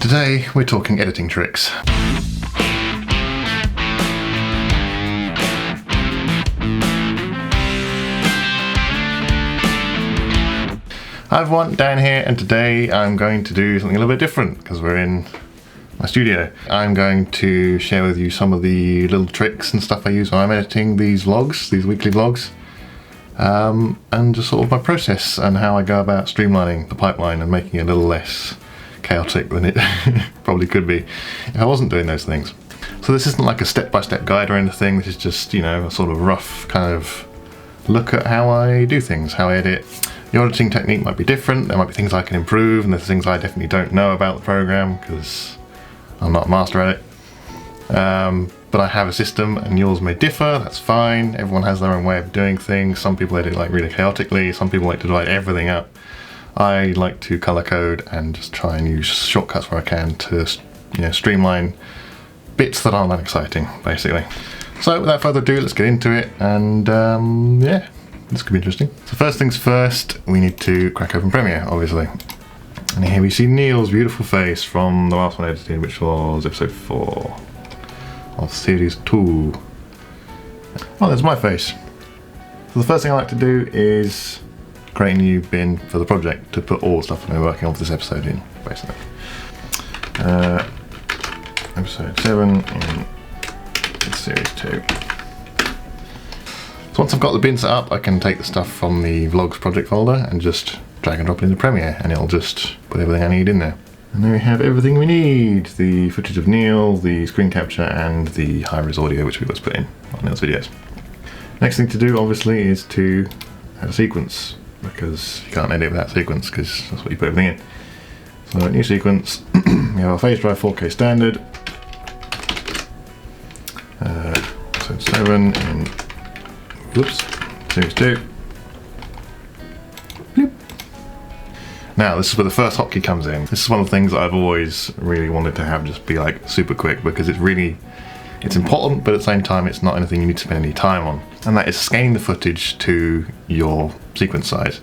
Today we're talking editing tricks. Hi everyone, Dan here, and today I'm going to do something a little bit different because we're in my studio. I'm going to share with you some of the little tricks and stuff I use when I'm editing these vlogs, these weekly vlogs, and just sort of my process and how I go about streamlining the pipeline and making it a little less chaotic than it probably could be if I wasn't doing those things. So this isn't like a step-by-step guide or anything, this is just, you know, a sort of rough kind of look at how I do things, how I edit. The auditing technique might be different, there might be things I can improve, and there's things I definitely don't know about the program because I'm not a master at it. But I have a system and yours may differ, that's fine. Everyone has their own way of doing things. Some people edit like really chaotically, some people like to divide everything up. I like to color code and just try and use shortcuts where I can to, you know, streamline bits that aren't that exciting, basically. So without further ado, let's get into it, and yeah, this could be interesting. So first things first, we need to crack open Premiere, obviously. And here we see Neil's beautiful face from the last one I edited, which was episode 4 of series 2. Oh, there's my face. So the first thing I like to do is create a new bin for the project to put all the stuff I'm working on for this episode in, basically. Episode 7 in series 2. So once I've got the bin set up, I can take the stuff from the vlogs project folder and just drag and drop it into Premiere, and it'll just put everything I need in there. And then we have everything we need: the footage of Neil, the screen capture, and the high-res audio which we always put in on Neil's videos. Next thing to do, obviously, is to add a sequence, because you can't edit without sequence, because that's what you put everything in. So new sequence, we have our phase drive 4K standard, episode 7 in series 2. Bloop. Now this is where the first hotkey comes in. This is one of the things that I've always really wanted to have just be like super quick, because it's important, but at the same time it's not anything you need to spend any time on. And that is scaling the footage to your sequence size.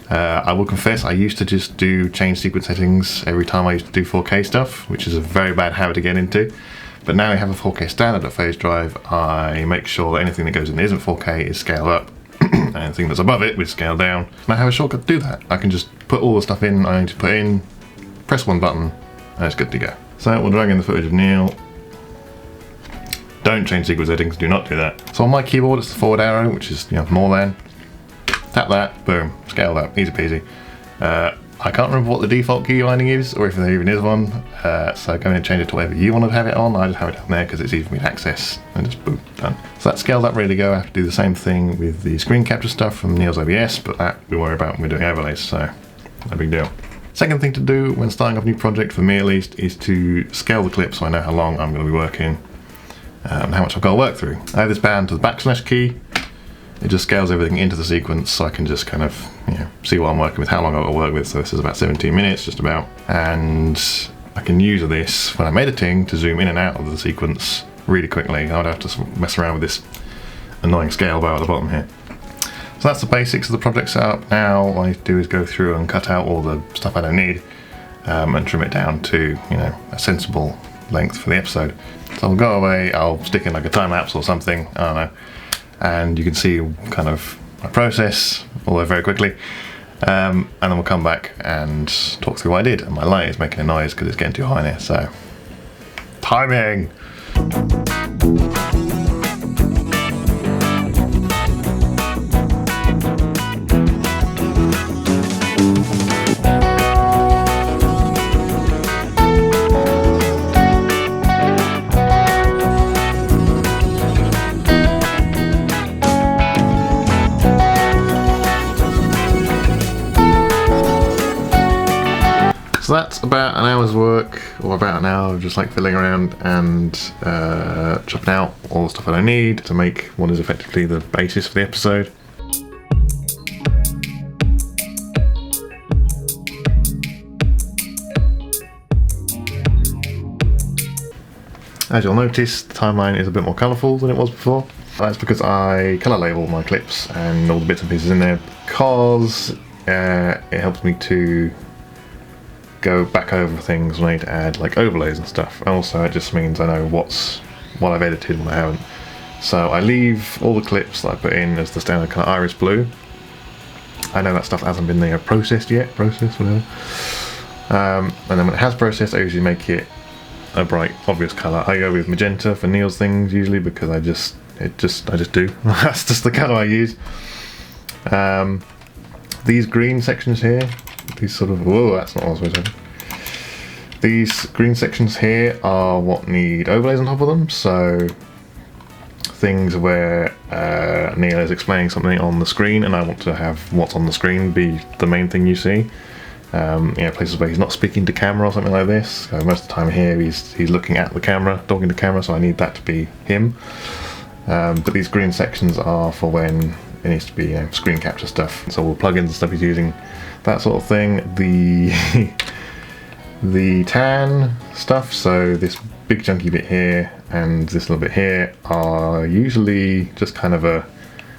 I will confess I used to just change sequence settings every time I used to do 4K stuff, which is a very bad habit to get into. But now I have a 4K standard at phase drive, I make sure that anything that goes in that isn't 4K is scaled up, and anything that's above it is scaled down. And I have a shortcut to do that. I can just put all the stuff in I need to put in, press one button, and it's good to go. So we'll drag in the footage of Neil. Don't change sequence settings, do not do that. So on my keyboard it's the forward arrow, which is, you know, more than. Tap that, boom, scaled up, easy peasy. I can't remember what the default key binding is, or if there even is one, so go in and change it to whatever you want to have it on. I just have it down there because it's easy for me to access, and just boom, done. So that's scaled up, ready to go. I have to do the same thing with the screen capture stuff from Neil's OBS, but that we worry about when we're doing overlays, so no big deal. Second thing to do when starting off a new project, for me at least, is to scale the clip so I know how long I'm going to be working, and how much I've got to work through. I have this bound to the backslash key. It just scales everything into the sequence, so I can just kind of, you know, see what I'm working with, how long I've got to work with. So this is about 17 minutes, just about. And I can use this when I'm editing to zoom in and out of the sequence really quickly. I don't have to mess around with this annoying scale bar at the bottom here. So that's the basics of the project setup. Now all I need to do is go through and cut out all the stuff I don't need, and trim it down to, you know, a sensible length for the episode. So I'll go away, I'll stick in like a time lapse or something, I don't know. And you can see kind of my process, although very quickly, and then we'll come back and talk through what I did. And my light is making a noise because it's getting too high in here, so timing. So that's about an hour's work, or about an hour of just like fiddling around and chopping out all the stuff I don't need to make what is effectively the basis for the episode. As you'll notice, the timeline is a bit more colourful than it was before. That's because I colour label my clips and all the bits and pieces in there, because it helps me to go back over things when I need to add like overlays and stuff. And also it just means I know what I've edited and what I haven't. So I leave all the clips that I put in as the standard kind of iris blue. I know that stuff hasn't been processed yet, whatever. And then when it has processed, I usually make it a bright, obvious colour. I go with magenta for Neil's things usually because I just do. That's just the colour I use. These green sections here, these sort of, whoa, that's not what I was supposed to do. These green sections here are what need overlays on top of them. So things where Neil is explaining something on the screen and I want to have what's on the screen be the main thing you see. Places where he's not speaking to camera or something like this. Most of the time here he's looking at the camera, talking to camera, so I need that to be him. But these green sections are for when it needs to be screen capture stuff. So all the plugins and stuff he's using, that sort of thing. The tan stuff, so this big chunky bit here and this little bit here are usually just kind of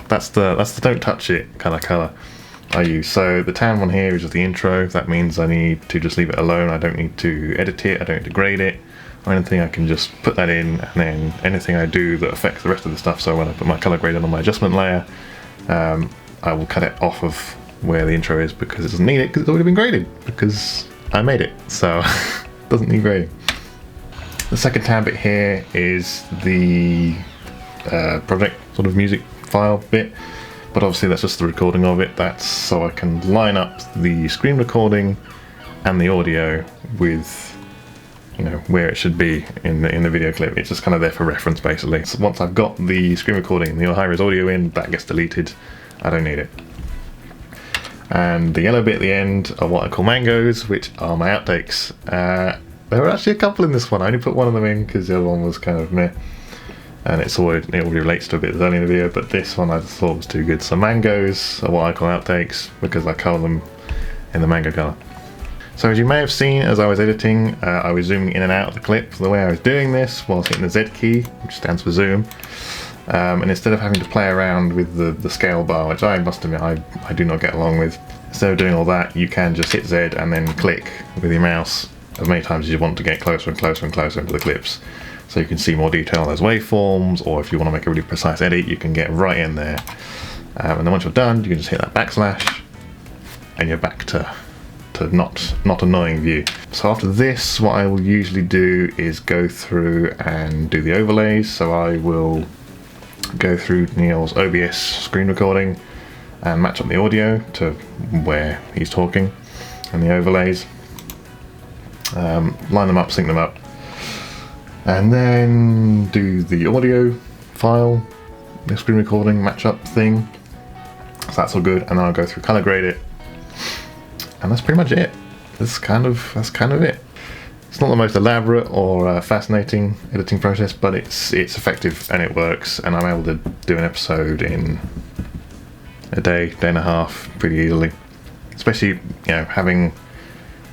that's the don't touch it kind of colour I use. So the tan one here is just the intro. That means I need to just leave it alone. I don't need to edit it, I don't need to grade it or anything. I can just put that in, and then anything I do that affects the rest of the stuff, so when I put my color grading on my adjustment layer, I will cut it off of where the intro is because it doesn't need it, because it's already been graded, because I made it, so it doesn't need grading. The second tab bit here is the project sort of music file bit. But obviously that's just the recording of it. That's so I can line up the screen recording and the audio with, where it should be in the video clip. It's just kind of there for reference, basically. So once I've got the screen recording and the high-res audio in, that gets deleted. I don't need it. And the yellow bit at the end are what I call mangoes, which are my outtakes. There were actually a couple in this one. I only put one of them in because the other one was kind of meh. And it already relates to a bit early in the video, but this one I just thought was too good. So mangoes are what I call outtakes because I colour them in the mango colour. So as you may have seen as I was editing, I was zooming in and out of the clip. The way I was doing this was hitting the Z key, which stands for zoom, and instead of having to play around with the scale bar, which I must admit I do not get along with, instead of doing all that, you can just hit Z and then click with your mouse as many times as you want to get closer and closer and closer into the clips. So you can see more detail on those waveforms, or if you want to make a really precise edit, you can get right in there. And then once you're done, you can just hit that backslash, and you're back to not annoying view. So after this, what I will usually do is go through and do the overlays. So I will go through Neil's OBS screen recording and match up the audio to where he's talking, and the overlays. Line them up, sync them up. And then do the audio file, the screen recording matchup thing. So that's all good, and then I'll go through color grade it, and that's pretty much it. That's kind of it. It's not the most elaborate or fascinating editing process, but it's effective and it works, and I'm able to do an episode in a day and a half pretty easily. Especially having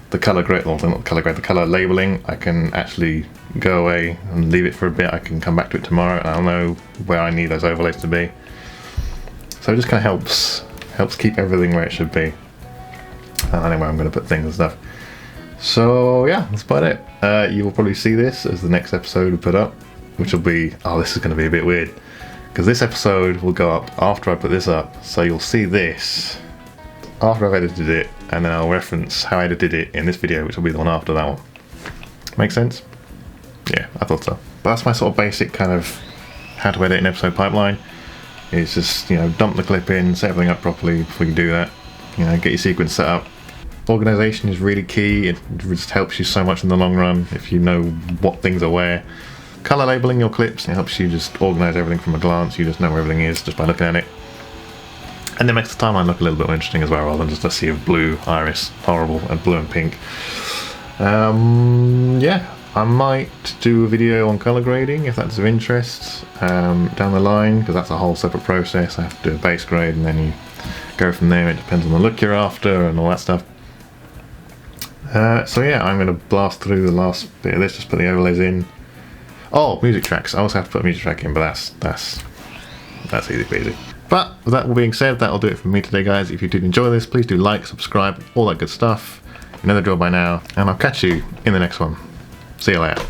the color grade, or not the color grade, the color labeling. I can actually go away and leave it for a bit. I can come back to it tomorrow and I'll know where I need those overlays to be. So it just kind of helps keep everything where it should be. And I know where I'm going to put things and stuff. So yeah, that's about it. You will probably see this as the next episode we put up, which will be, this is going to be a bit weird, because this episode will go up after I put this up. So you'll see this after I've edited it, and then I'll reference how I edited it in this video, which will be the one after that one. Make sense? Yeah, I thought so. But that's my sort of basic kind of how to edit an episode pipeline. It's just, dump the clip in, set everything up properly before you do that. Get your sequence set up. Organization is really key. It just helps you so much in the long run if you know what things are where. Color labeling your clips, it helps you just organize everything from a glance. You just know where everything is just by looking at it. And it makes the timeline look a little bit more interesting as well, rather than just a sea of blue, iris, horrible, and blue and pink. Yeah, I might do a video on color grading if that's of interest down the line, because that's a whole separate process. I have to do a base grade and then you go from there. It depends on the look you're after and all that stuff. So yeah, I'm going to blast through the last bit of this, just put the overlays in. Oh, music tracks. I also have to put a music track in, but that's easy peasy. But with that all being said, that'll do it for me today, guys. If you did enjoy this, please do like, subscribe, all that good stuff. You know the drill by now, and I'll catch you in the next one. See you later.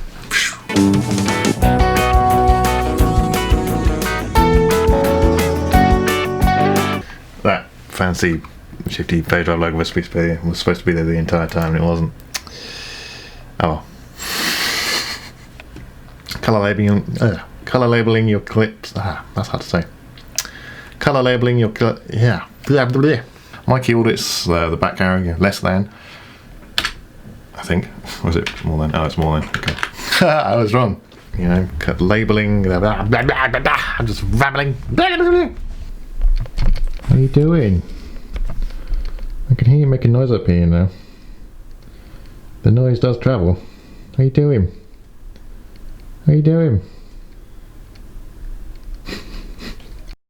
That fancy shifty phase drive logo was supposed to be there the entire time, and it wasn't. Oh. Color labeling your clips. That's hard to say. Color labeling your yeah. My keyword is the back arrow, less than. I think. Was it more than? Oh, it's more than. Okay. I was wrong. You know, labeling. I'm just rambling. What are you doing? I can hear you making noise up here now. The noise does travel. What are you doing? What are you doing?